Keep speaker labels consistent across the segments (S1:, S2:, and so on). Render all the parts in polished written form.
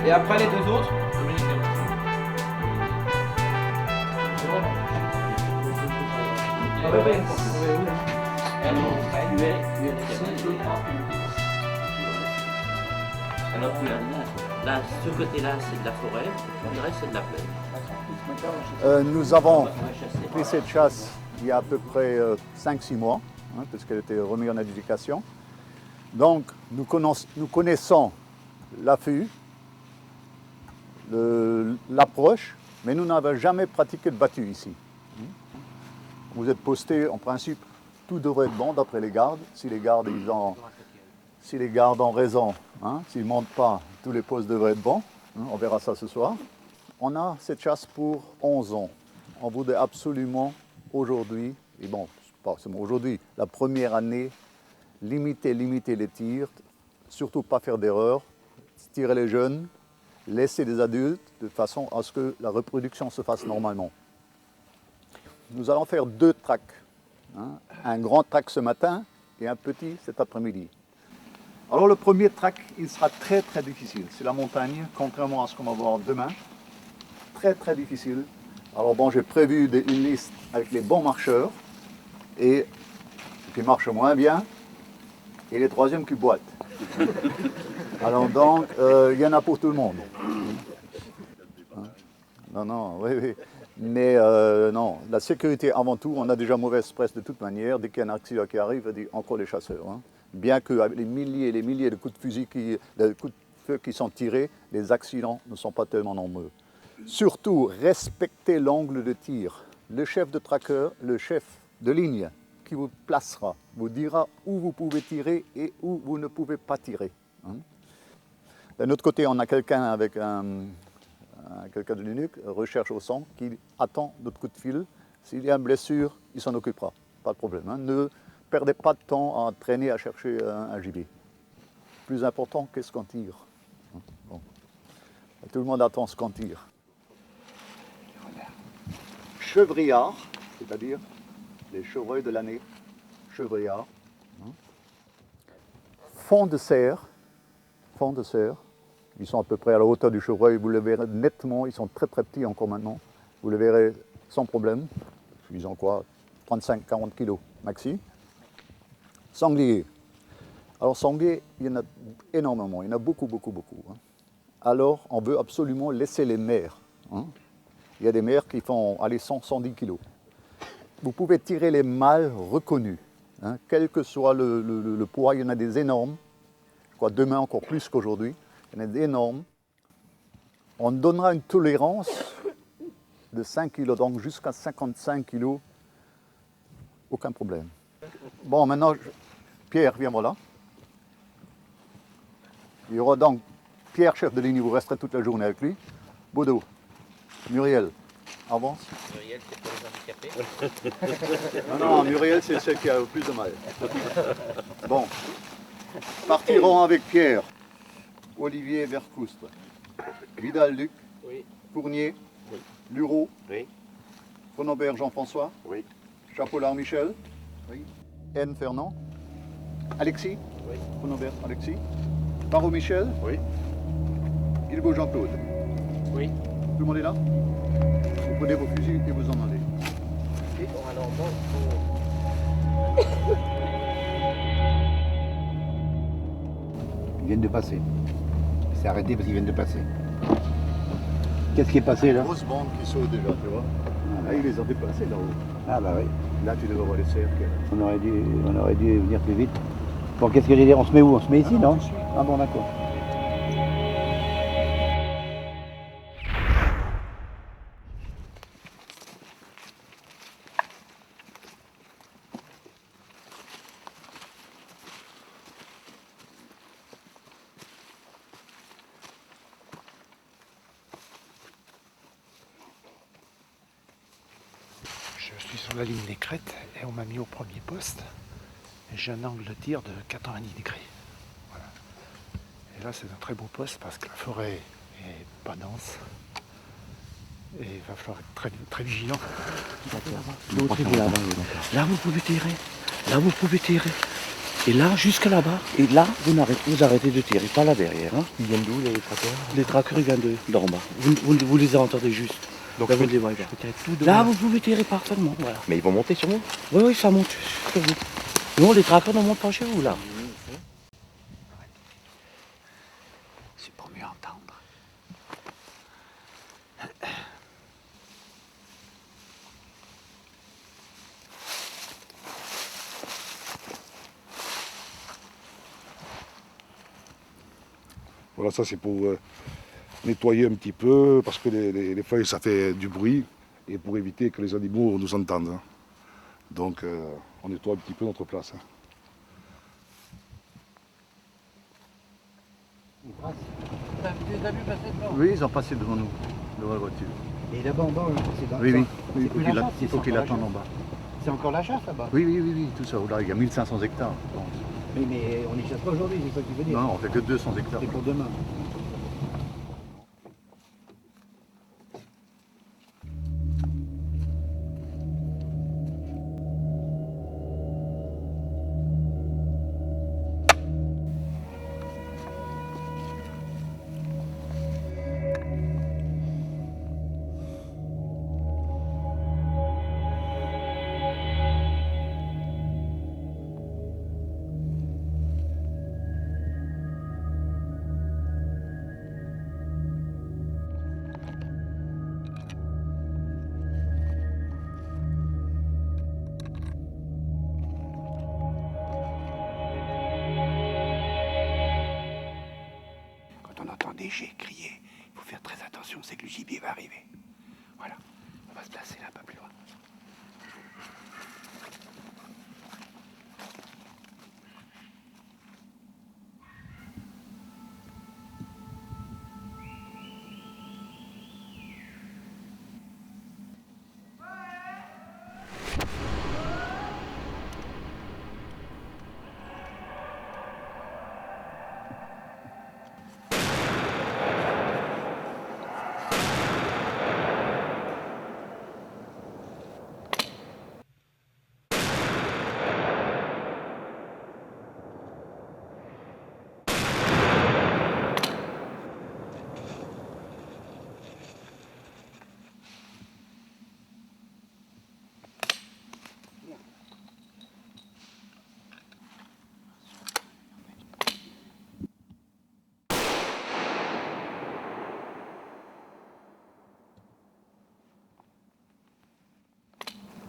S1: Et après les deux autres,
S2: Alors là, ce côté-là, c'est de la forêt, le reste, c'est de la plaine.
S3: Nous avons pris cette chasse il y a à peu près 5-6 mois, puisqu'elle était remise en éducation. Donc nous connaissons l'affût, l'approche, mais nous n'avons jamais pratiqué de battu ici. Vous êtes postés, en principe, tout devrait être bon d'après les gardes. Si les gardes ont raison, s'ils ne mentent pas, tous les postes devraient être bons. On verra ça ce soir. On a cette chasse pour 11 ans. On voudrait absolument aujourd'hui, et bon, pas seulement aujourd'hui, la première année, limiter les tirs, surtout pas faire d'erreur, tirer les jeunes, laisser les adultes de façon à ce que la reproduction se fasse normalement. Nous allons faire 2 tracks, un grand track ce matin et un petit cet après-midi. Alors le premier track, il sera très difficile. C'est la montagne, contrairement à ce qu'on va voir demain. Très difficile. Alors bon, j'ai prévu une liste avec les bons marcheurs et qui marchent moins bien et les troisièmes qui boitent. Alors donc, il y en a pour tout le monde. Non, oui. Mais non, la sécurité avant tout, on a déjà mauvaise presse de toute manière. Dès qu'il y a un accident qui arrive, on dit encore les chasseurs. Bien qu'avec les milliers et les milliers de coups de fusil, de coups de feu qui sont tirés, les accidents ne sont pas tellement nombreux. Surtout, respectez l'angle de tir. Le chef de tracker, le chef de ligne qui vous placera, vous dira où vous pouvez tirer et où vous ne pouvez pas tirer. D'un autre côté, on a quelqu'un avec quelqu'un de l'UNUC, recherche au sang, qui attend notre coup de fil. S'il y a une blessure, il s'en occupera, pas de problème. Ne perdez pas de temps à traîner à chercher un gibier. Plus important, qu'est-ce qu'on tire. Bon. Tout le monde attend ce qu'on tire. Chevrillard, c'est-à-dire les chevreuils de l'année, chevrillard. Fond de serre, ils sont à peu près à la hauteur du chevreuil, vous les verrez nettement, ils sont très petits encore maintenant, vous les verrez sans problème, ils ont quoi, 35-40 kg maxi. Sanglier, alors sanglier, il y en a énormément, il y en a beaucoup. Alors on veut absolument laisser les mères. Il y a des mères qui font 100-110 kg. Vous pouvez tirer les mâles reconnus, quel que soit le poids, il y en a des énormes, je crois demain encore plus qu'aujourd'hui. Il y en a d'énormes. On donnera une tolérance de 5 kg, donc jusqu'à 55 kg, aucun problème. Bon, maintenant, Pierre, viens voilà. Il y aura donc Pierre, chef de ligne, vous resterez toute la journée avec lui. Bodo, Muriel, avance.
S2: Muriel, c'est pour les handicapés.
S3: Non, Muriel, c'est celle qui a le plus de mal. Bon, partirons avec Pierre. Olivier Vercoustre, Vidal-Luc,
S2: Oui.
S3: Fournier,
S2: Oui.
S3: Lureau,
S2: Oui.
S3: Fonobert Jean-François,
S2: Oui.
S3: Chapeaulard Michel, oui. N. Fernand, Alexis,
S2: Oui.
S3: Fonobert Alexis, Barreau Michel,
S2: Oui.
S3: Guilbeault Jean-Claude.
S2: Oui.
S3: Tout le monde est là? Vous prenez vos fusils et vous en allez.
S2: Bon, alors moi,
S4: Ils viennent de passer. C'est arrêté parce qu'ils viennent de passer. Qu'est-ce qui est passé là?
S3: Grosse bande qui saute déjà, tu vois. Là, ils les ont déplacés là-haut.
S4: Ah bah oui.
S3: Là, tu devrais voir les cercles.
S4: On aurait dû venir plus vite. Bon, qu'est-ce que j'ai dit? On se met où? On se met ici, non? Ah bon, d'accord.
S5: Je suis sur la ligne des crêtes et on m'a mis au premier poste. Et j'ai un angle de tir de 90 degrés. Voilà. Et là c'est un très beau poste parce que la forêt est pas dense. Et il va falloir être très vigilant.
S4: Là, vous pouvez tirer. Là, vous pouvez tirer.
S1: Et là, jusque là-bas. Et là, vous arrêtez de tirer, pas là derrière. Hein.
S6: Ils viennent d'où les traqueurs?
S1: Les traqueurs, ils viennent d'en bas. Vous les entendez juste.
S6: Donc
S1: là,
S6: je
S1: vous les voyez
S6: peux
S1: pas.
S6: tirer tout de
S1: Là,
S6: moi.
S1: vous pouvez tirer parfaitement. Voilà.
S6: Mais ils vont monter sur moi.
S1: Oui, ça monte sur vous. Non, les traqueurs ne montent pas chez vous, là. C'est pour mieux entendre.
S7: Voilà, ça c'est pour nettoyer un petit peu, parce que les feuilles ça fait du bruit, et pour éviter que les animaux nous entendent. Hein. Donc on nettoie un petit peu notre place. Hein.
S3: Oui, ils ont passé devant nous, devant la voiture.
S4: Et là-bas en bas, c'est dans
S3: Oui, oui.
S4: c'est plus la chasse,
S3: Il faut
S4: c'est
S3: qu'il
S4: encore la
S3: attende
S4: chasse.
S3: en bas.
S4: C'est encore la chasse là-bas.
S3: Oui, oui, oui, oui, tout ça. Là, il y a 1500 hectares, je pense.
S4: Mais on n'y chasse pas aujourd'hui, c'est ça que tu veux dire.
S3: Non, on fait que 200 hectares.
S4: C'est pour demain.
S1: Quand on entend des jets crier, il faut faire très attention, c'est que le gibier va arriver. Voilà, on va se placer là, un peu plus loin.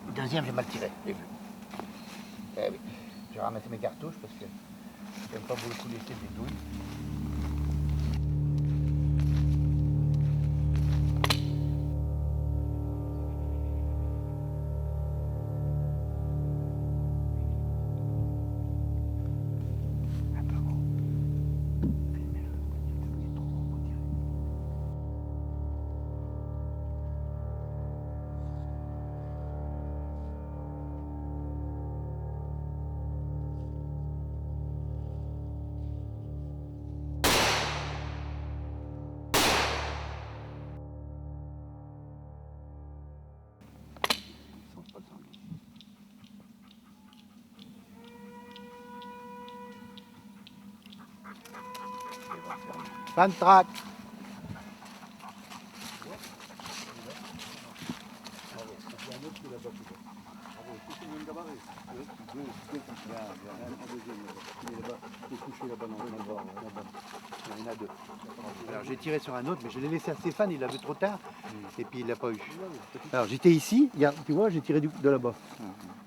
S4: Le deuxième, j'ai mal tiré, j'ai vu. Eh oui. J'ai ramassé mes cartouches parce que j'aime pas beaucoup laisser des douilles.
S1: Pas le sanglier.
S4: 23. Alors j'ai tiré sur un autre, mais je l'ai laissé à Stéphane, il l'a vu trop tard, et puis il l'a pas eu. Alors j'étais ici, regarde, tu vois, j'ai tiré de là-bas.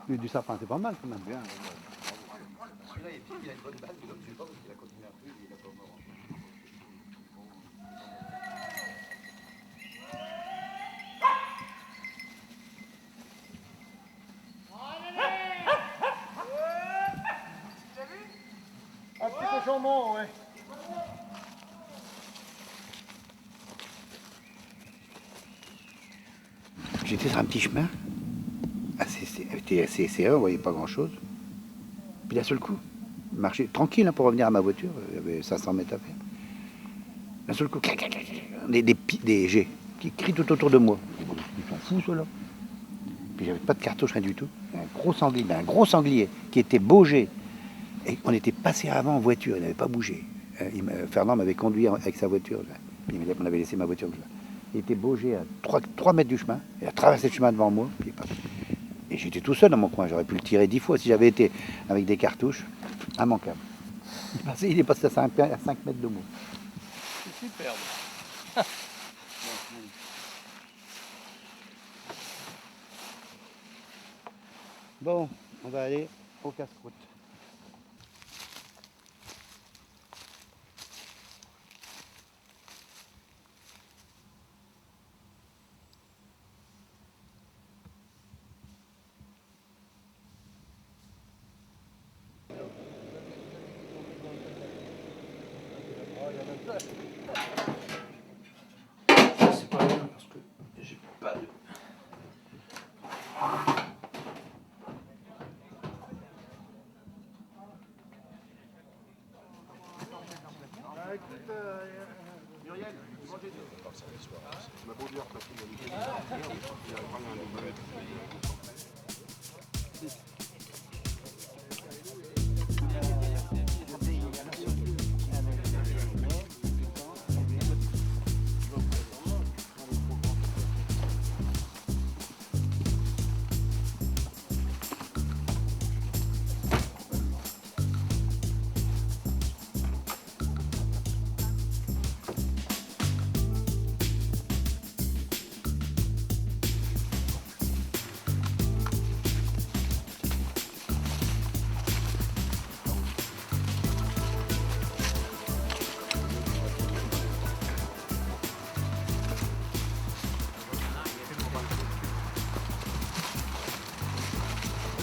S4: Du sapin, c'est pas mal quand même. Celui-là il a une bonne balle, mais l'autre je sais pas, parce qu'il a continué un peu, il a pas mort.
S3: Un petit cochon mort, ouais.
S1: J'étais sur un petit chemin, assez serré, on voyait pas grand-chose. Puis d'un seul coup, marcher tranquille hein, pour revenir à ma voiture, il y avait 500 mètres à faire. D'un seul coup, des jets qui crient tout autour de moi. Ils sont fous ceux-là. Puis j'avais pas de cartouche, rien du tout. Un gros sanglier qui était beau jet. Et on était passé avant en voiture, il n'avait pas bougé. Fernand m'avait conduit avec sa voiture. On avait laissé ma voiture. Il était bougé à 3 mètres du chemin. Il a traversé le chemin devant moi. Et j'étais tout seul dans mon coin. J'aurais pu le tirer 10 fois si j'avais été avec des cartouches. Immanquable. Il est passé à 5 mètres de moi.
S2: C'est superbe.
S4: Bon, on va aller au casse-croûte.
S2: Ça, c'est pas bien parce que j'ai pas de.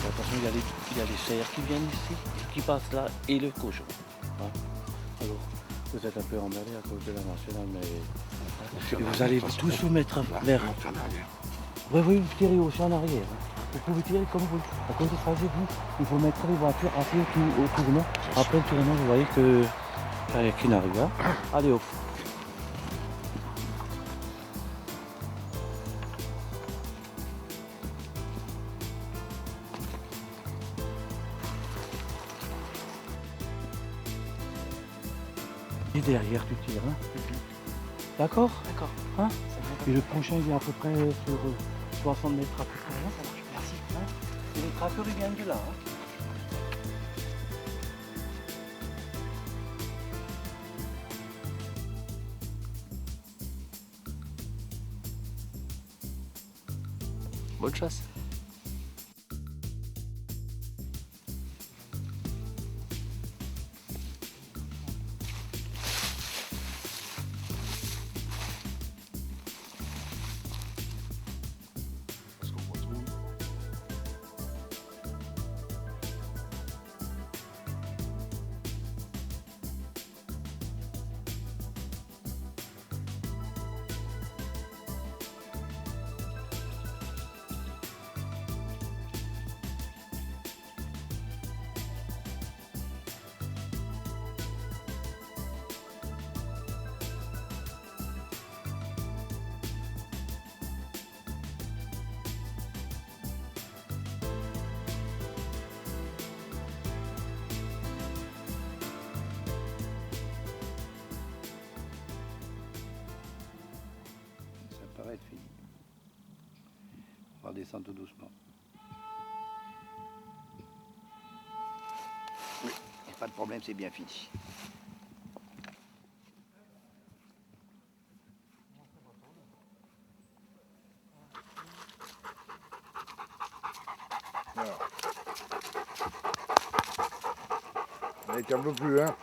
S2: Attention, il y a les cerfs qui viennent ici, qui passent là, et le cochon. Hein. Alors, vous êtes un peu emmerdé à cause de la nationale, mais vous allez tous vous mettre vers. Oui, oui, vous tirez aussi en arrière. Hein. Vous pouvez tirer comme vous. À cause de trajet, il faut mettre les voitures assez au tournant. Après le tournant, vous voyez que il y a qu'une arrière. Allez hop. Et derrière, tu tires. Hein. D'accord. D'accord. Hein. Et le prochain, il est à peu près sur 60 mètres à peu près. Hein. Ça marche. Merci. Hein. Et les trappeurs, ils viennent de là. Hein. Bonne chasse.
S1: Ça paraît être fini. On va redescendre tout doucement. Oui, il n'y a pas de problème, c'est bien fini.
S7: Allez, calme plus, hein.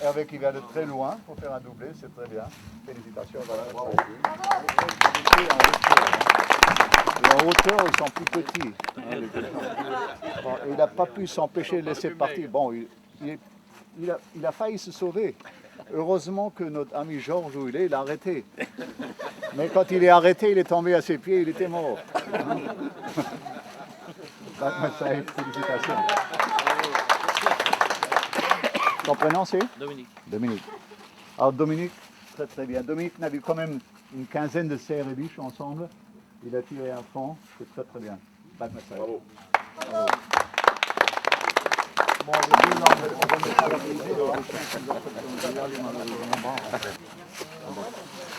S3: Hervé qui vient de très loin pour faire un doublé, c'est très bien. Félicitations. Et en hauteur, ils sont plus petits. Bon, il n'a pas pu s'empêcher de laisser partir. Bon, il a failli se sauver. Heureusement que notre ami Georges, où il a arrêté. Mais quand il est arrêté, il est tombé à ses pieds, il était mort. Félicitations. Ton prénom c'est
S2: Dominique.
S3: Dominique. Alors Dominique, très très bien. Dominique a vu quand même une quinzaine de cerfs et biches ensemble. Il a tiré à fond, c'est très très bien. Bravo. Bon, les deux langues, on remettra la vidéo.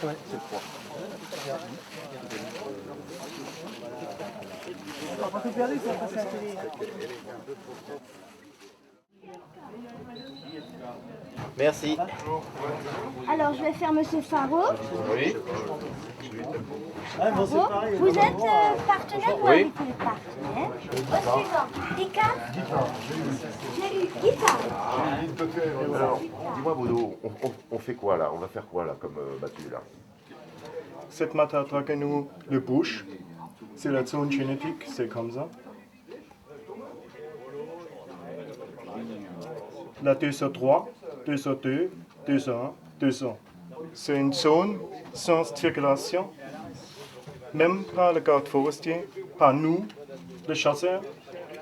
S3: Ouais, c'est trois.
S4: Merci.
S6: Alors, je vais faire Monsieur Faro.
S4: Oui.
S6: Faro. Vous êtes partenaire ou avec les partenaires? Au suivant. Guitare. J'ai eu guitare.
S8: Alors, dis-moi Bodo, on fait quoi là? On va faire quoi là comme battu là?
S9: Cette matin, traquez-nous le bouche. C'est la zone génétique, c'est comme ça. La 203, 202, 201, 200. C'est une zone sans circulation, même par le garde forestier, par nous, le chasseur,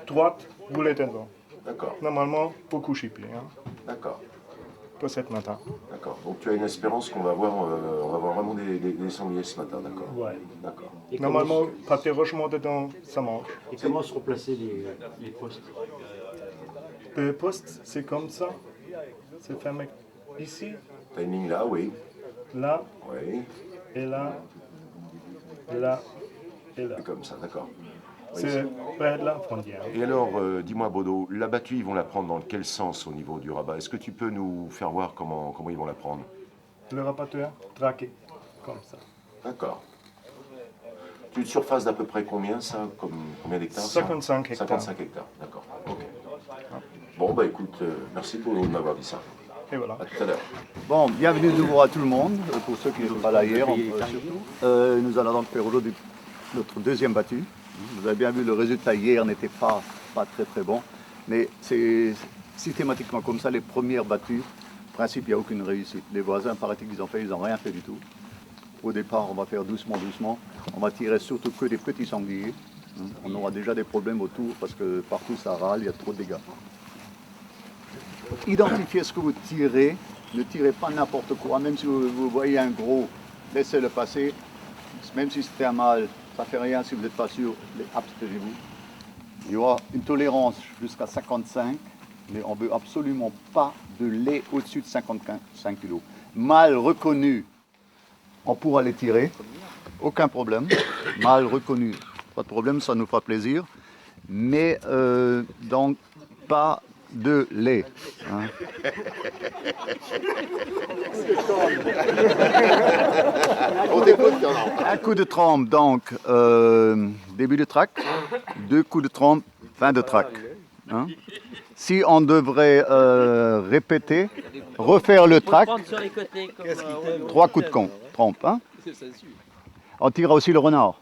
S9: droite, rouler devant.
S8: D'accord,
S9: Normalement, beaucoup chipper
S8: d'accord,
S9: pour cette matin.
S8: d'accord. Donc tu as une espérance qu'on va voir vraiment des sangliers ce matin, d'accord?
S9: Ouais.
S8: D'accord.
S9: Normalement, pas de dérogement dedans, ça mange.
S2: Et comment seront placés les postes?
S9: Le poste, c'est comme ça. C'est fermé ici,
S8: T'as une ligne là, oui.
S9: là,
S8: Oui,
S9: et là, là, et là.
S8: c'est comme ça, d'accord.
S9: C'est près de la frontière.
S8: Et alors, dis-moi Bodo, la battue, ils vont la prendre dans quel sens au niveau du rabat? Est-ce que tu peux nous faire voir comment ils vont la prendre?
S9: Le rapateur, traqué, comme ça.
S8: D'accord. Tu une surface d'à peu près combien, ça? Combien d'hectares? ça
S9: 55 hectares.
S8: 55 hectares, d'accord. Ok. Bon, bah écoute, merci pour de m'avoir dit ça.
S9: Et voilà.
S8: À tout à l'heure.
S3: Bon, bienvenue de nouveau à tout le monde, pour ceux qui ne sont pas là hier, surtout. Nous allons donc faire aujourd'hui notre deuxième battue. Vous avez bien vu, le résultat hier n'était pas très très bon, mais c'est systématiquement comme ça, les premières battues, en principe, il n'y a aucune réussite. Les voisins, paraît-il qu'ils ont fait, ils n'ont rien fait du tout. Au départ, on va faire doucement, doucement. On va tirer surtout que des petits sangliers. On aura déjà des problèmes autour parce que partout ça râle, il y a trop de dégâts. Identifiez ce que vous tirez, ne tirez pas n'importe quoi, même si vous voyez un gros, laissez-le passer. Même si c'était un mâle, ça ne fait rien si vous n'êtes pas sûr, abstenez-vous. Il y aura une tolérance jusqu'à 55, mais on ne veut absolument pas de lait au-dessus de 55 kg. Mâle reconnu, on pourra les tirer, aucun problème. Mâle reconnu, pas de problème, ça nous fera plaisir. Mais donc pas de lait. Hein. Un coup de trompe, donc début de track, 2 coups de trompe, fin de track. Hein. Si on devrait répéter, refaire le track, 3 coups de trompe. Hein. On tirera aussi le renard.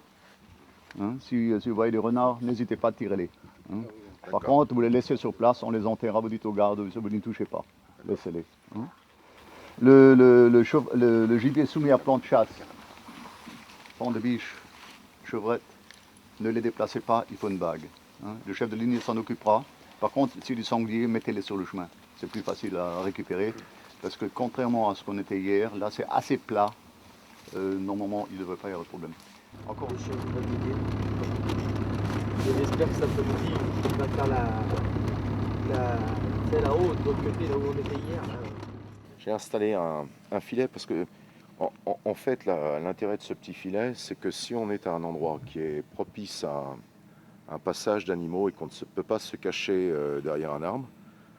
S3: Hein. Si vous voyez des renards, n'hésitez pas à tirer les. Hein. Par contre, vous les laissez sur place, on les enterrera, vous dites aux gardes, vous n'y touchez pas. Laissez-les. Hein. Le gibier soumis à plan de chasse, pan de biche, chevrette, ne les déplacez pas, il faut une bague. Hein. Le chef de ligne s'en occupera. Par contre, si du sanglier, mettez-les sur le chemin. C'est plus facile à récupérer. Parce que contrairement à ce qu'on était hier, là c'est assez plat. Normalement, il ne devrait pas y avoir de problème. Encore une chose,
S4: J'espère que ça te motive. On va faire celle là-haut, de l'autre côté, là où on était hier. Là.
S8: J'ai installé un filet parce que, en fait, l'intérêt de ce petit filet, c'est que si on est à un endroit qui est propice à un passage d'animaux et qu'on ne peut pas se cacher derrière un arbre,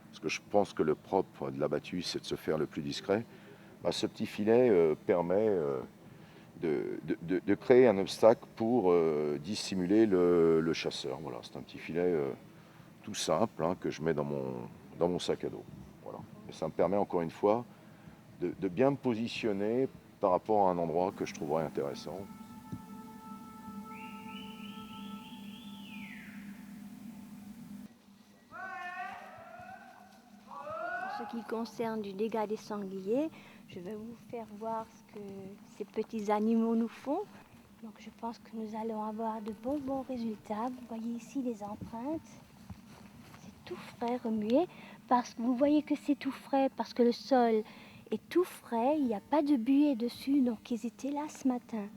S8: parce que je pense que le propre de la battue, c'est de se faire le plus discret, bah, ce petit filet permet de créer un obstacle pour dissimuler le chasseur. Voilà, c'est un petit filet tout simple hein, que je mets dans mon sac à dos. Voilà. Et ça me permet encore une fois de bien me positionner par rapport à un endroit que je trouverais intéressant.
S6: En ce qui concerne du dégât des sangliers, je vais vous faire voir ce que ces petits animaux nous font. Donc je pense que nous allons avoir de bons résultats. Vous voyez ici les empreintes. C'est tout frais, remué. Parce que vous voyez que c'est tout frais parce que le sol est tout frais. Il n'y a pas de buée dessus. Donc ils étaient là ce matin.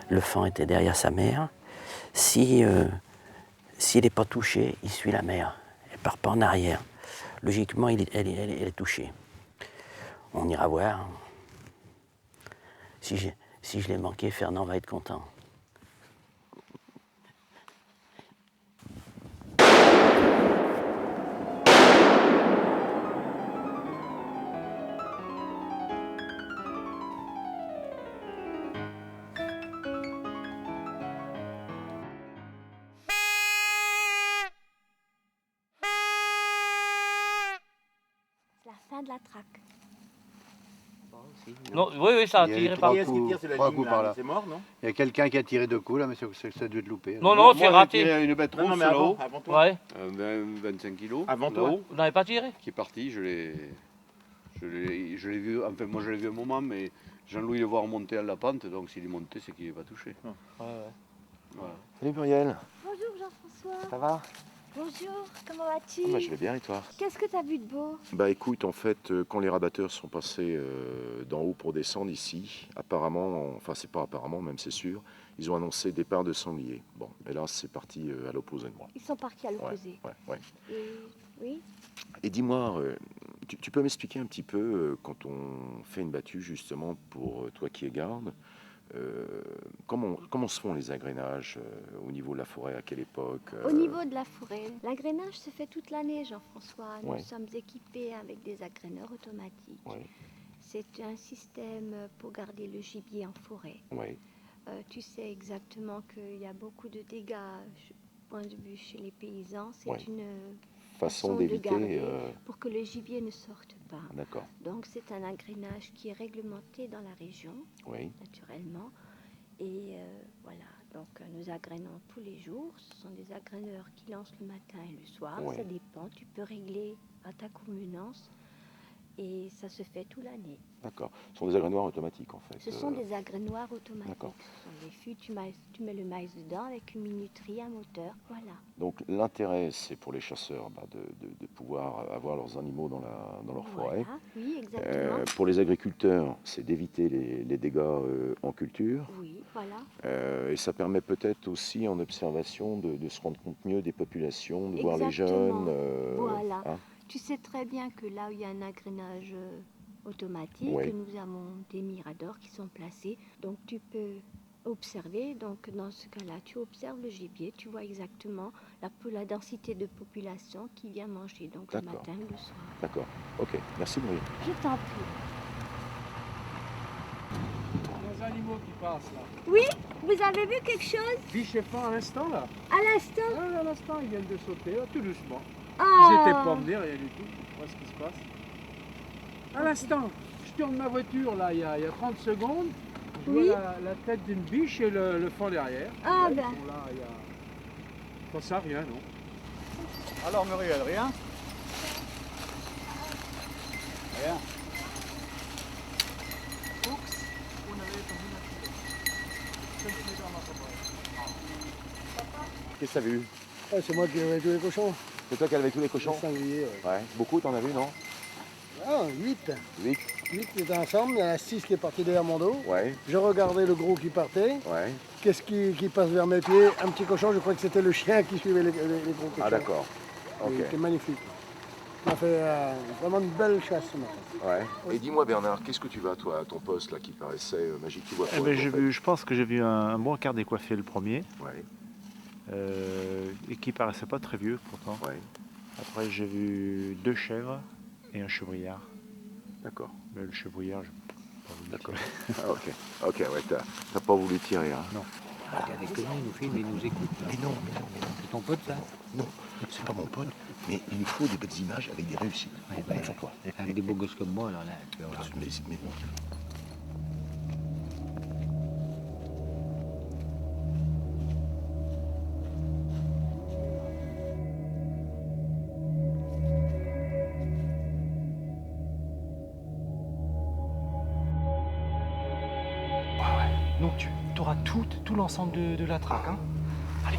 S10: Le fan était derrière sa mère. S'il n'est pas touché, il suit la mère. Elle ne part pas en arrière. Logiquement, elle est touchée. On ira voir. Si je l'ai manqué, Fernand va être content.
S6: C'est la fin de la traque.
S2: Non, oui, ça a
S4: Il y a
S2: tiré
S4: eu
S2: par.
S4: trois coups par là.
S11: C'est mort, non?
S4: Il y a quelqu'un qui a tiré 2 coups là, mais ça a dû être loupé.
S2: Non, non, c'est raté.
S11: Une bête rousse là-haut. Avant toi.
S2: Ouais.
S11: 25 kilos. Avant toi.
S2: Vous n'avez pas tiré?
S11: Qui est parti, je l'ai vu, enfin moi je l'ai vu un moment, mais Jean-Louis le voit remonter à la pente, donc s'il est monté, c'est qu'il n'est pas touché.
S2: Ouais, ouais.
S11: Voilà.
S8: Salut Muriel,
S6: Bonjour Jean-François.
S8: ça va?
S6: Bonjour, comment vas-tu?
S8: Je vais bien et toi?
S6: Qu'est-ce que tu as vu de beau?
S8: Bah écoute, en fait, quand les rabatteurs sont passés d'en haut pour descendre ici, apparemment, enfin c'est pas apparemment, même c'est sûr, ils ont annoncé départ de sanglier. Bon, et là c'est parti à l'opposé.
S6: Ils sont partis à l'opposé.
S8: Ouais.
S6: Oui.
S8: Et dis-moi, tu peux m'expliquer un petit peu, quand on fait une battue justement pour toi qui es garde, comment se font les agrénages au niveau de la forêt, à quelle époque
S6: Au niveau de la forêt, l'agrénage se fait toute l'année, Jean-François. Nous
S8: Ouais.
S6: sommes équipés avec des agréneurs automatiques.
S8: Ouais.
S6: C'est un système pour garder le gibier en forêt.
S8: Ouais,
S6: Tu sais exactement qu'il y a beaucoup de dégâts, point de vue chez les paysans. C'est
S8: Ouais.
S6: une
S8: façon
S6: de
S8: d'éviter.
S6: garder pour que le gibier ne sorte pas.
S8: D'accord,
S6: Donc c'est un agrénage qui est réglementé dans la région,
S8: oui,
S6: naturellement. Et voilà, donc nous agrénons tous les jours. Ce sont des agréneurs qui lancent le matin et le soir.
S8: Ouais.
S6: Ça dépend, tu peux régler à ta convenance. Et ça se fait toute l'année.
S8: d'accord. Ce sont des agrénoirs automatiques en fait.
S6: Ce sont des agrénoirs automatiques.
S8: D'accord.
S6: Ce sont des fûts, tu mets le maïs dedans avec une minuterie, un moteur, voilà.
S8: Donc l'intérêt, c'est pour les chasseurs de pouvoir avoir leurs animaux dans leur forêt.
S6: Voilà, oui, exactement.
S8: Pour les agriculteurs, c'est d'éviter les dégâts en culture.
S6: Oui, voilà.
S8: Et ça permet peut-être aussi en observation de se rendre compte mieux des populations, de voir les
S6: Exactement.
S8: jeunes.
S6: Voilà.
S8: Hein.
S6: Tu sais très bien que là où il y a un agrénage automatique,
S8: Oui.
S6: nous avons des miradors qui sont placés. Donc tu peux observer. Donc dans ce cas-là, tu observes le gibier, tu vois exactement la densité de population qui vient manger, donc le
S8: D'accord.
S6: matin ou le soir.
S8: D'accord, ok, merci Muriel.
S6: Je t'en prie.
S5: Les animaux qui passent là.
S6: Oui, vous avez vu quelque chose
S5: Biche et fan à l'instant là.
S6: à l'instant?
S5: Ah, à l'instant, ils viennent de sauter, là, tout doucement.
S6: Ah.
S5: Ils étaient promenés, rien du tout. Voilà ce qui se passe. À l'instant, je tourne ma voiture là, il y a 30 secondes. Je
S6: Oui.
S5: vois la tête d'une biche et le fond derrière.
S6: Ah,
S5: Là, ils
S6: ben.
S5: sont là, il y a... Pas ça, rien, non.
S3: Alors Muriel, rien? Rien.
S8: Qu'est-ce que t'as vu?
S12: C'est moi qui avais tous les cochons.
S8: C'est toi qui avais tous les cochons?
S12: Sanglier, ouais.
S8: Ouais, beaucoup t'en as vu, non?
S12: Ah, 8.
S8: 8?
S12: 8 qui étaient ensemble, il y en a 6 qui est parti derrière mon dos.
S8: Ouais,
S12: Je regardais le gros qui partait.
S8: ouais.
S12: Qu'est-ce qui passe vers mes pieds? Un petit cochon, je crois que c'était le chien qui suivait les gros cochons.
S8: Ah d'accord, ok.
S12: Il était magnifique. On a fait vraiment une belle chasse ce matin.
S8: Ouais. Et dis-moi Bernard, qu'est-ce que tu vas toi à ton poste là qui paraissait magique? Tu vois quoi,
S13: Eh ben,
S8: en fait
S13: je pense que j'ai vu un bon quart décoiffé le premier,
S8: Ouais,
S13: et qui paraissait pas très vieux pourtant.
S8: ouais,
S13: Après j'ai vu 2 chèvres et un chevrillard.
S8: d'accord.
S13: Mais le chevrillard, je pas voulu
S8: D'accord.
S13: tirer.
S8: Ah, ok, ouais, t'as pas voulu tirer, hein?
S13: Non.
S1: Regardez comment il nous filme et il nous écoute.
S14: Mais non.
S1: C'est ton pote, ça?
S14: Non, c'est pas mon pote, mais il nous faut des belles images avec des réussites. Sur toi.
S1: Avec des beaux gosses comme moi, alors là, tu vas voir.
S14: Mais bon.
S15: Donc tu auras tout l'ensemble de la traque. Hein. Allez.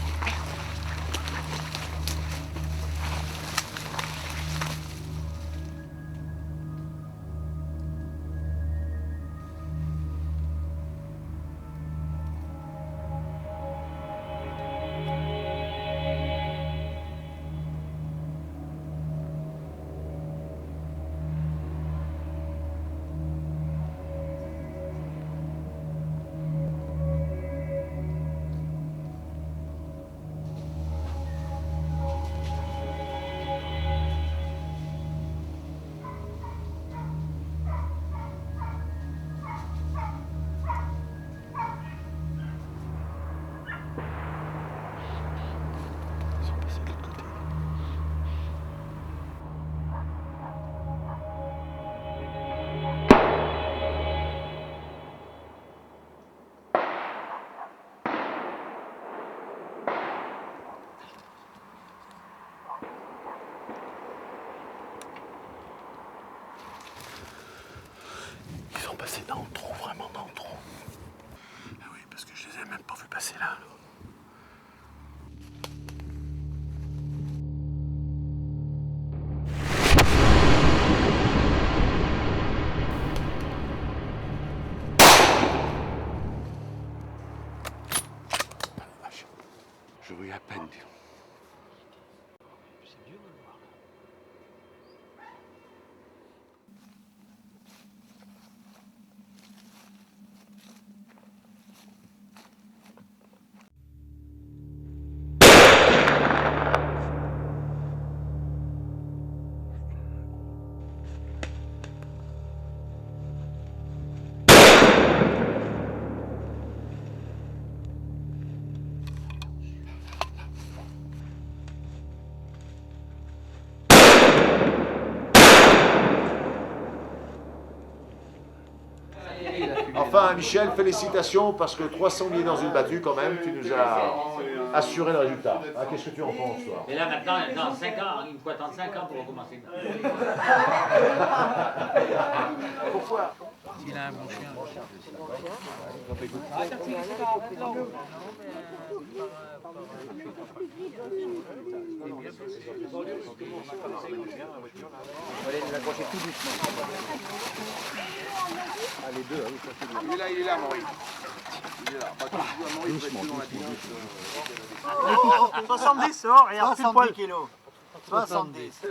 S14: Ils sont passés dans le trou, vraiment dans le trou. Ah oui, parce que je les ai même pas vus passer là. Je voyais à peine.
S16: Enfin, Michel, félicitations parce que 300 billets dans une battue, quand même, tu nous as assuré le résultat. Ah, qu'est-ce que tu en penses, toi?
S17: Et là, maintenant, dans 5 ans, il faut attendre 5 ans pour recommencer.
S16: Pourquoi?
S17: S'il a un bon chien.
S1: Allez, les accrocher tout doucement. Ah, les deux, oui, ça c'est bien.
S16: Il est là, Maurice. Il est là.
S1: Doucement, doucement.
S18: 70, c'est bon, regarde, pile poil. 70 kilos. 70.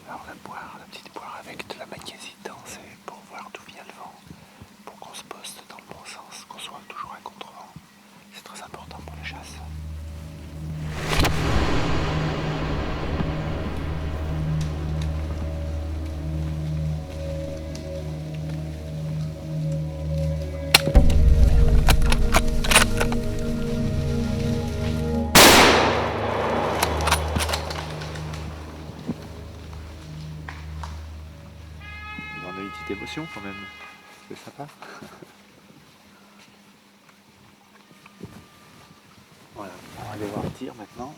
S5: Alors la petite poire avec de la magnésie dedans, c'est pour voir d'où vient le vent, pour qu'on se poste dans le bon sens, qu'on soit toujours à contre-vent. C'est très important pour la chasse.
S13: une petite émotion quand même. C'est sympa. Voilà, on va aller voir le tir maintenant.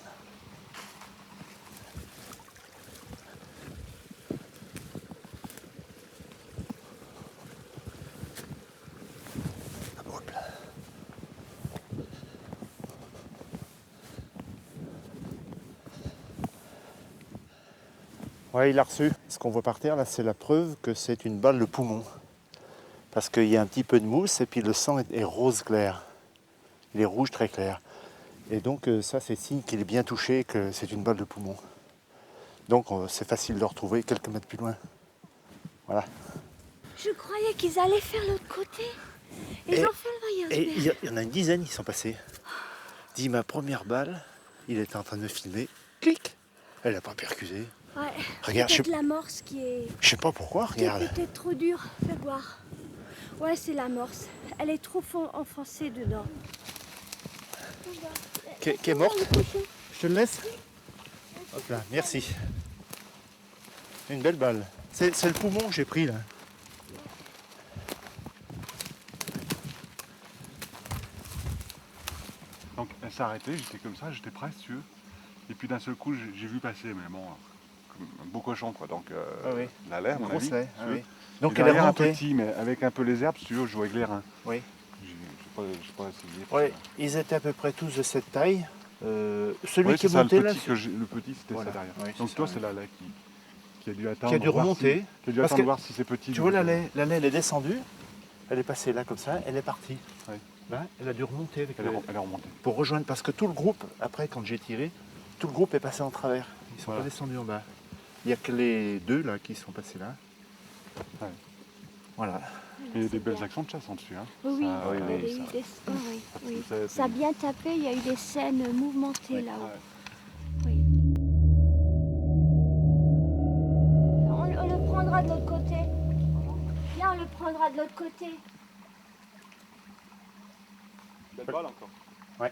S14: Ouais, il l'a reçu. Ce qu'on voit par terre, là, c'est la preuve que c'est une balle de poumon. Parce qu'il y a un petit peu de mousse et puis le sang est rose clair. Il est rouge très clair. Et donc ça, c'est signe qu'il est bien touché et que c'est une balle de poumon. Donc c'est facile de le retrouver quelques mètres plus loin. Voilà.
S6: Je croyais qu'ils allaient faire l'autre côté. Ils ont fait le voyage.
S14: Et il y en a une dizaine, ils sont passés. Dis, ma première balle, il était en train de me filmer. Clic. Elle n'a pas percuté.
S6: Ouais.
S14: Regarde,
S6: peut-être l'amorce qui est...
S14: Je sais pas pourquoi, regarde.
S6: C'est peut-être trop dur. Fais voir. Ouais, c'est l'amorce. Elle est trop enfoncée dedans.
S14: Qui est morte. Je te le laisse. Hop là, merci. Une belle balle. C'est le poumon que j'ai pris là.
S7: Donc elle s'est arrêtée, j'étais comme ça, j'étais prêt, si tu veux. Et puis d'un seul coup, j'ai vu passer, mais bon, comme un beau cochon, quoi. Donc
S14: oui.
S7: la laie, à mon avis.
S14: Oui.
S7: Donc elle est remontée. Un petit, mais avec un peu les herbes, si tu veux, je jouais avec les reins.
S14: Oui.
S7: J'ai pas essayé.
S14: Oui, ils étaient à peu près tous de cette taille. Celui
S7: Oui,
S14: qui est
S7: ça,
S14: monté
S7: le
S14: là.
S7: petit, le petit, c'était ça derrière.
S14: Oui,
S7: donc toi, c'est la laie qui a dû attendre.
S14: Qui a dû remonter.
S7: Qui a dû attendre voir si c'est petit.
S14: Tu vois, la laie, elle est descendue. Elle est passée là comme ça, elle est partie.
S7: Oui.
S14: Là, elle a dû remonter avec
S7: elle est remontée.
S14: Pour rejoindre, parce que tout le groupe, après quand j'ai tiré, tout le groupe est passé en travers. Ils sont pas descendus en bas. Il n'y a que les deux là qui sont passés là.
S7: Ouais.
S14: Voilà.
S7: Il y a des belles actions de chasse en dessus. Hein.
S6: Oui,
S7: ça,
S6: il y a eu des... oui. Ça a bien tapé, il y a eu des scènes mouvementées là-haut. Oui. On le prendra de l'autre côté. Là, on le prendra de l'autre côté.
S7: Belle balle encore.
S14: Ouais.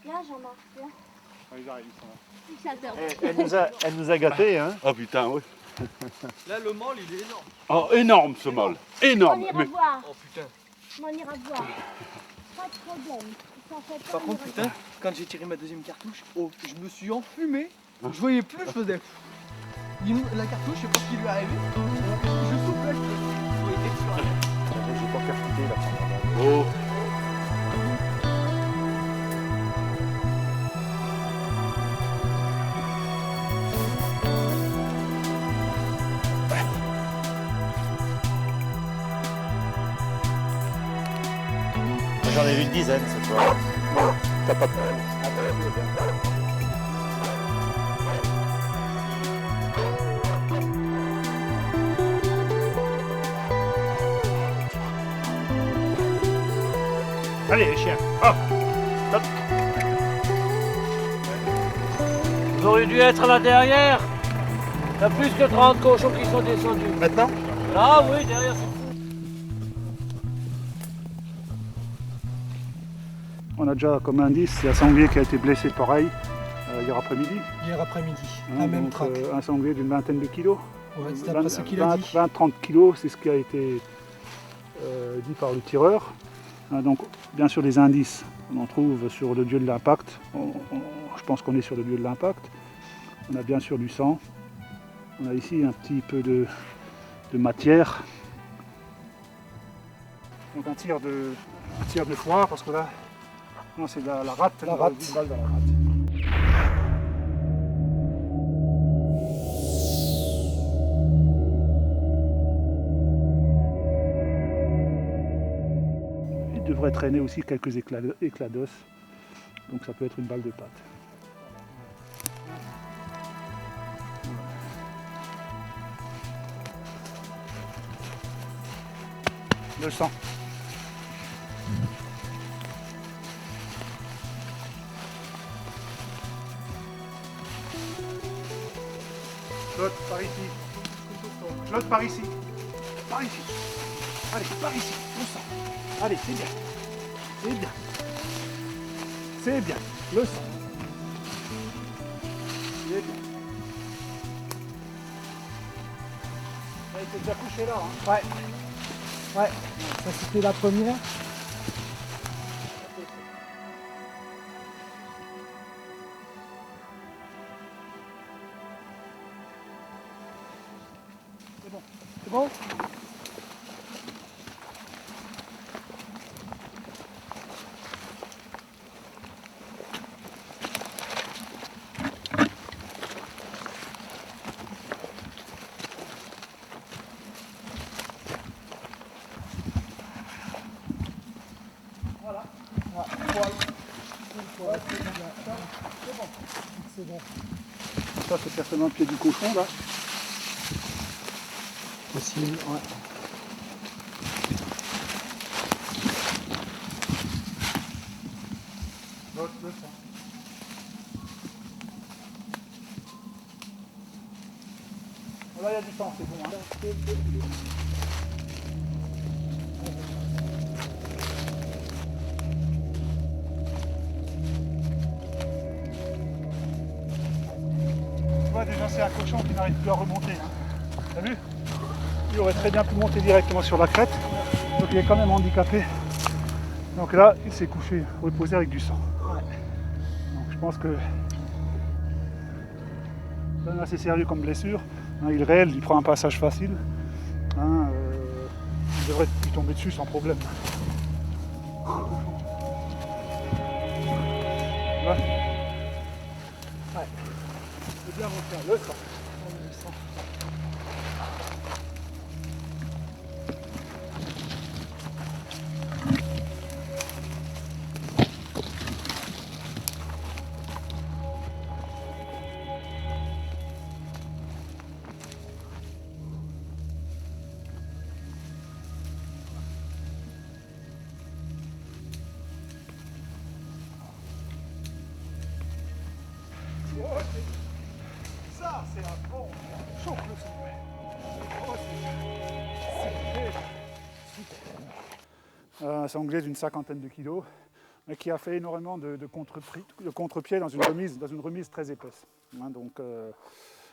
S6: Là, j'en marche bien.
S7: Ils arrivent, ils sont là.
S6: J'adore.
S14: Elle nous a gâtés, hein.
S11: Oh putain, oui.
S15: Là, le mâle, il est énorme.
S11: Oh, énorme ce mâle. Énorme.
S6: On ira voir.
S15: Oh putain.
S6: On ira voir. Pas de problème.
S15: Par contre, putain, quand j'ai tiré ma deuxième cartouche, je me suis enfumé. Je voyais plus, je faisais. La cartouche, je sais pas ce qui lui est arrivé. Je soufflais, je voyais plus rien.
S14: J'ai pas percuté la première balle.
S11: Oh.
S14: J'en ai vu une dizaine cette fois. T'as pas peur.
S5: Allez les chiens, hop, hop.
S2: Vous auriez dû être là derrière. Il y a plus que 30 cochons qui sont descendus.
S14: Maintenant?
S2: Ah oui, derrière c'est...
S5: On a déjà comme indice, il y a un sanglier qui a été blessé pareil hier après-midi.
S15: Hier après-midi,
S5: Hein,
S15: la même
S5: donc,
S15: traque.
S5: Un sanglier d'une vingtaine de kilos.
S15: Ouais, c'est d'après ce qu'il a dit.
S5: 20-30 kilos, c'est ce qui a été dit par le tireur. Hein, donc bien sûr les indices, on en trouve sur le lieu de l'impact. Je pense qu'on est sur le lieu de l'impact. On a bien sûr du sang. On a ici un petit peu de matière. Donc un tir de foire parce que là, non, c'est la rate,
S15: La rate.
S5: Une balle dans la rate. Il devrait traîner aussi quelques éclats d'os, donc ça peut être une balle de patte. Le sang. Claude, par ici. Claude, par ici. Par ici. Allez, par ici. Le sang. Allez, c'est bien. C'est bien. C'est bien. Le sang. C'est bien. Elle était déjà couchée là. Hein. Ouais. Ouais. Ça c'était la première. C'est bon. C'est bon? C'est bon. Ça c'est certainement le pied du cochon là. Possible, ouais. L'autre, le sang. Là il y a du sang, c'est bon. Hein. Déjà c'est un cochon qui n'arrive plus à remonter. Hein. T'as vu? Il aurait très bien pu monter directement sur la crête. Donc il est quand même handicapé. Donc là il s'est couché, reposé avec du sang. Ouais. Donc je pense que c'est assez sérieux comme blessure. Hein, il rêle, il prend un passage facile. Hein, il devrait lui tomber dessus sans problème. Ouais. Ouais. C'est bien mon frère, le sang. Le sang. Ça, c'est un bon chauffe le sang. Oh, c'est un sanglier d'une 50aine de kilos, mais qui a fait énormément de contre-pied dans une remise très épaisse. Hein, donc,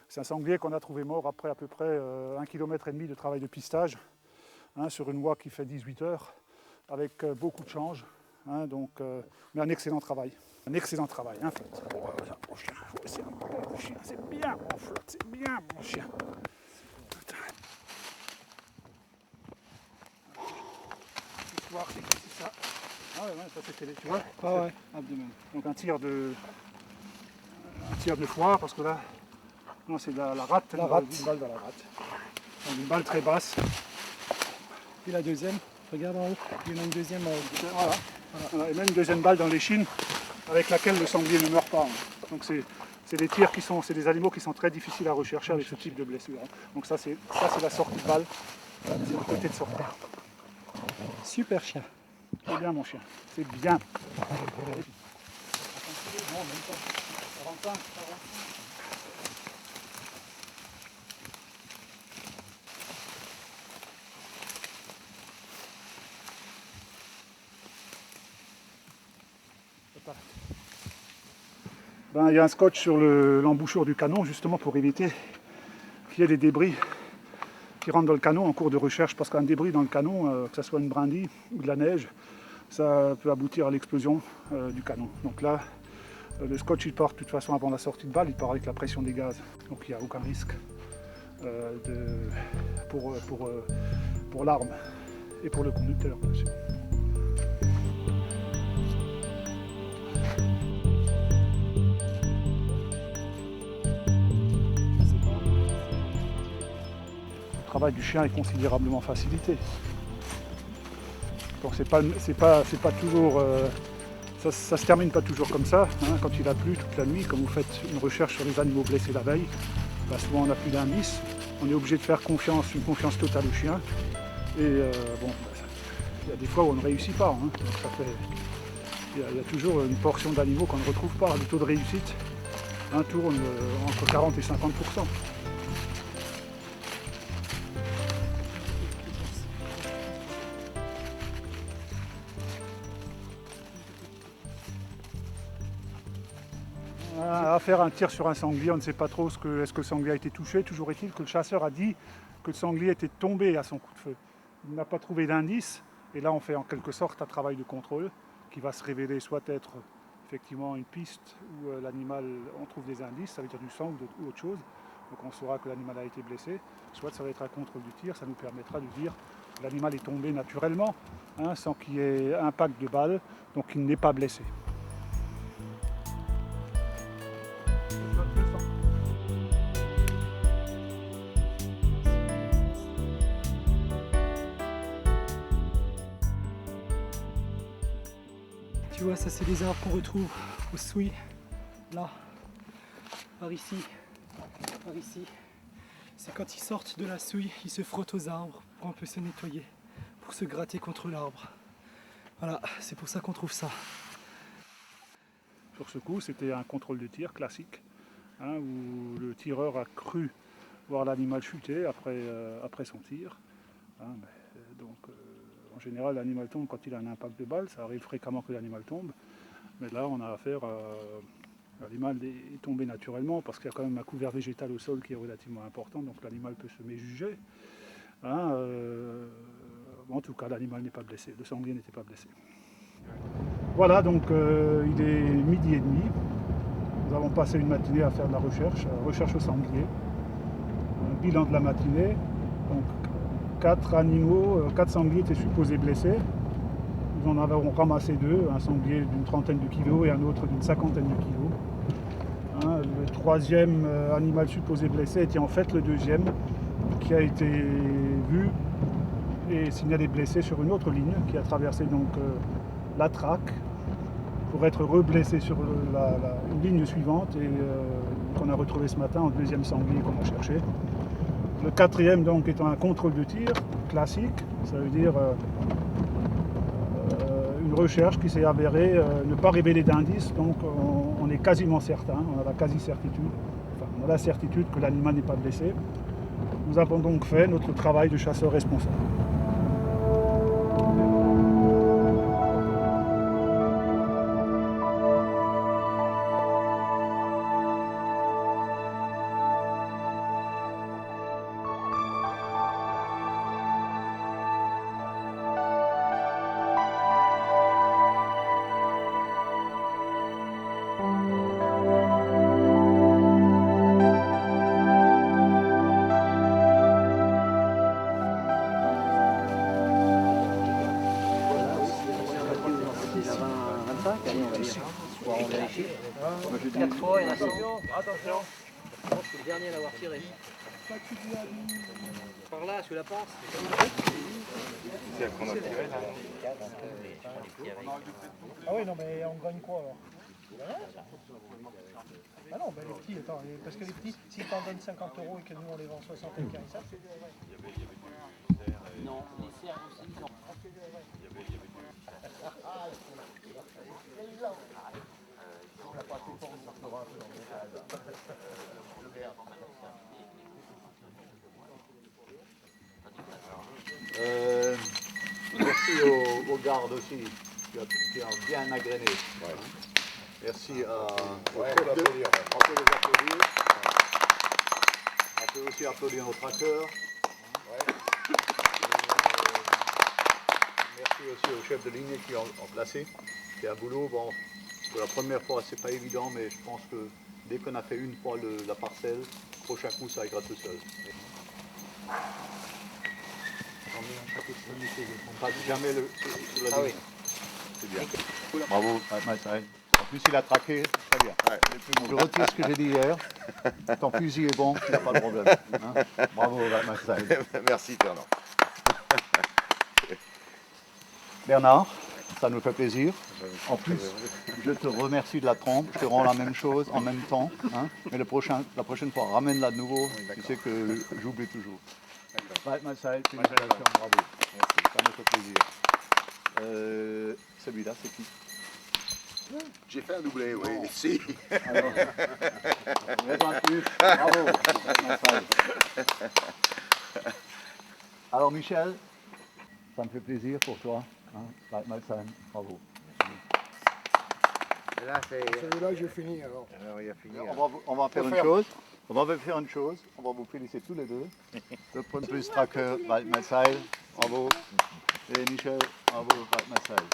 S5: c'est un sanglier qu'on a trouvé mort après à peu près 1,5 km de travail de pistage, hein, sur une voie qui fait 18 heures, avec beaucoup de change. Hein, donc, mais un excellent travail. Un excellent travail, hein, Flotte. Oh, mon chien, c'est un bon chien, c'est bien mon Flotte, c'est bien mon chien. L'histoire, c'est ça. Ah ouais, ça c'était les, tu vois, ah ouais, abdomen. Donc un tir de foire, parce que là, non, c'est la rate, une balle dans la rate. Donc une balle très basse. Et la deuxième, regarde en haut, il y en a une deuxième en haut. Voilà. Et même une deuxième balle dans l'échine, avec laquelle le sanglier ne meurt pas. Hein. Donc c'est des tirs qui sont, c'est des animaux qui sont très difficiles à rechercher avec ce type de blessure. Hein. Donc ça c'est la sortie de balle, c'est le côté de sortie. Super chien. C'est bien mon chien, c'est bien. Il y a un scotch sur l'embouchure du canon justement pour éviter qu'il y ait des débris qui rentrent dans le canon en cours de recherche, parce qu'un débris dans le canon, que ce soit une brindille ou de la neige, ça peut aboutir à l'explosion du canon. Donc là, le scotch il part de toute façon avant la sortie de balle, il part avec la pression des gaz, donc il n'y a aucun risque pour l'arme et pour le conducteur bien sûr. Le travail du chien est considérablement facilité. Donc c'est pas toujours, ça se termine pas toujours comme ça. Hein. Quand il a plu toute la nuit, comme vous faites une recherche sur les animaux blessés la veille, souvent on n'a plus d'indices. On est obligé de faire une confiance totale au chien. Et il y a des fois où on ne réussit pas. Hein. Donc il y a toujours une portion d'animaux qu'on ne retrouve pas. Le taux de réussite tourne entre 40 et 50%.
S19: va faire un tir sur un sanglier, on ne sait pas trop est-ce que le sanglier a été touché. Toujours est-il que le chasseur a dit que le sanglier était tombé à son coup de feu. Il n'a pas trouvé d'indice, et là on fait en quelque sorte un travail de contrôle qui va se révéler soit être effectivement une piste où l'animal, on trouve des indices, ça veut dire du sang ou autre chose, donc on saura que l'animal a été blessé, soit ça va être un contrôle du tir, ça nous permettra de dire que l'animal est tombé naturellement, hein, sans qu'il y ait impact de balle, donc il n'est pas blessé.
S15: Tu vois, ça c'est des arbres qu'on retrouve au Souy, là, par ici, par ici. C'est quand ils sortent de la souille, ils se frottent aux arbres pour un peu se nettoyer, pour se gratter contre l'arbre. Voilà, c'est pour ça qu'on trouve ça.
S19: Sur ce coup, c'était un contrôle de tir classique, hein, où le tireur a cru voir l'animal chuter après son tir. Hein, en général, l'animal tombe quand il a un impact de balle, ça arrive fréquemment que l'animal tombe, mais là on a affaire à l'animal est tombé naturellement parce qu'il y a quand même un couvert végétal au sol qui est relativement important, donc l'animal peut se méjuger. Hein, en tout cas, l'animal n'est pas blessé, le sanglier n'était pas blessé. Voilà, donc il est 12h30. Nous avons passé une matinée à faire de la recherche au sanglier. Un bilan de la matinée. Donc, 4 sangliers étaient supposés blessés. Nous en avons ramassé 2, un sanglier d'une 30aine de kilos et un autre d'une 50aine de kilos. Hein, le 3e animal supposé blessé était en fait le 2e qui a été vu et signalé blessé sur une autre ligne qui a traversé donc la traque pour être reblessé sur une ligne suivante et qu'on a retrouvé ce matin en 2e sanglier qu'on a cherché. Le 4e donc étant un contrôle de tir classique, ça veut dire une recherche qui s'est avérée ne pas révéler d'indices, donc on est quasiment certain, on a la quasi-certitude, enfin on a la certitude que l'animal n'est pas blessé. Nous avons donc fait notre travail de chasseur responsable.
S15: Attention, je pense que le dernier à l'avoir tiré. Par là, sur la pince.
S9: C'est à qu'on a tiré là.
S19: Ah oui, non, mais on gagne quoi alors? Ah non, ben les petits, attends, parce que les petits, s'ils t'en donnent 50 € et que nous on les vend 60 et qu'ils ça.
S17: Non, les cerfs aussi, non.
S3: Merci aux gardes aussi, qui ont bien agrainé. Ouais. Merci aux chefs on peut les applaudir. On peut aussi applaudir nos traqueurs. Ouais. Merci aussi aux chefs de ligne qui ont placé. C'est un boulot, bon, pour la première fois c'est pas évident, mais je pense que dès qu'on a fait une fois la parcelle, prochain coup ça ira tout seul. On passe jamais sur la ligne. Oui. C'est bien. Bravo, Maïsaï. En plus, il a traqué, très bien. Ouais. Je retire ce que j'ai dit hier. Ton fusil est bon, il n'y a pas de problème. Hein. Bravo, Maïsaï.
S16: Merci, Bernard.
S3: Bernard, ça nous fait plaisir. En plus, je te remercie de la trompe. Je te rends la même chose en même temps. Hein. Mais la prochaine fois, ramène-la de nouveau. Tu sais que j'oublie toujours. Ouais, Maïsaï, félicitations, bravo. Merci, ça me fait plaisir. Celui-là, c'est qui?
S16: J'ai fait un doublé, oui. Si.
S3: Alors, bravo. Alors, Michel, ça me fait plaisir pour toi. Hein? Bravo.
S4: Là, c'est...
S12: Celui-là, j'ai fini alors.
S4: Alors, il a fini.
S3: On va faire une chose. On va faire une chose. On va vous féliciter tous les deux. Le point plus tracker, Waldmesseil. Bravo. Et Michel, bravo, Waldmesseil.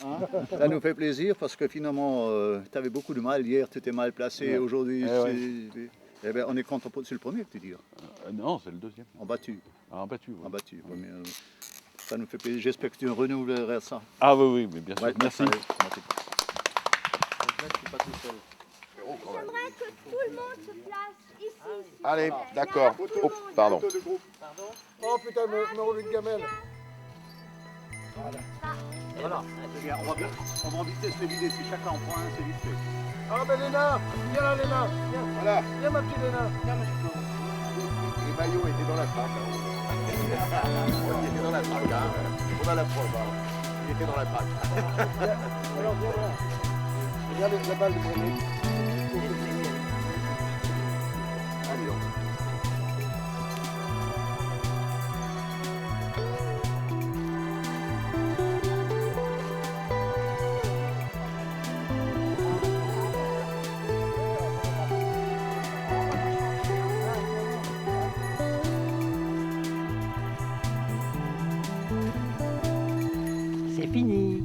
S3: Hein? Ça nous fait plaisir parce que finalement, tu avais beaucoup de mal hier, tu étais mal placé. Aujourd'hui, eh ben, on est content. C'est le premier que tu dis.
S11: Non, c'est le deuxième.
S3: En battu.
S11: En battu, oui.
S3: En battu. Ça nous fait plaisir. J'espère que tu renouvelleras ça.
S11: Ah oui, mais bien sûr.
S3: Ouais,
S11: merci.
S3: Merci.
S6: J'aimerais que tout le monde se place ici.
S8: Allez, d'accord. Oh, pardon.
S12: Oh putain, me roule une gamelle.
S3: Voilà. On va vite se vider. Si chacun en prend un, c'est vite fait.
S12: Ah ben Léna, viens là Léna. Viens.
S3: Voilà.
S12: Viens ma petite Léna.
S3: Les maillots étaient dans la traque. Il était dans la traque. On a la preuve. Il était dans la traque.
S12: Alors viens là. Regarde la balle de premier.
S3: Allez, donc.
S10: C'est fini.